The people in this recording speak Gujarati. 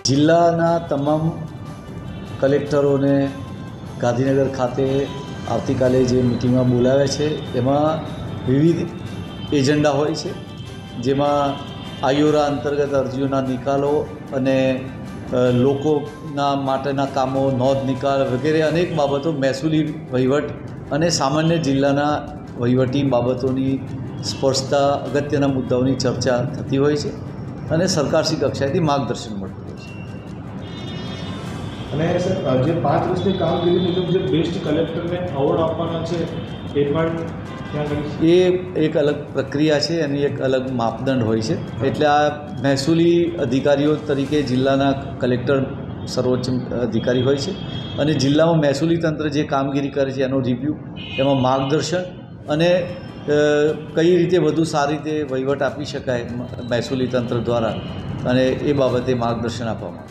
જિલ્લાના તમામ કલેક્ટરોને ગાંધીનગર ખાતે આવતીકાલે જે મિટિંગમાં બોલાવ્યા છે એમાં વિવિધ એજન્ડા હોય છે, જેમાં આયોરા અંતર્ગત અરજીઓના નિકાલો અને લોકોના માટેના કામો, નોંધ નિકાલ વગેરે અનેક બાબતો, મહેસૂલી વહીવટ અને સામાન્ય જિલ્લાના વહીવટી બાબતોની સ્પર્શતા અગત્યના મુદ્દાઓની ચર્ચા થતી હોય છે અને સરકારશ્રી કક્ષાએથી માર્ગદર્શન મળતું હોય છે. અને સર, જે 5 વર્ષની કામગીરી મુજબ જે બેસ્ટ કલેક્ટરને એવોર્ડ આપવાના છે એ પણ એ એક અલગ પ્રક્રિયા છે, એની એક અલગ માપદંડ હોય છે. એટલે આ મહેસૂલી અધિકારીઓ તરીકે જિલ્લાના કલેક્ટર સર્વોચ્ચ અધિકારી હોય છે અને જિલ્લામાં મહેસૂલી તંત્ર જે કામગીરી કરે છે એનો રિવ્યૂ, એમાં માર્ગદર્શન અને કઈ રીતે વધુ સારી રીતે વહીવટ આપી શકાય મહેસૂલી તંત્ર દ્વારા, અને એ બાબતે માર્ગદર્શન આપવામાં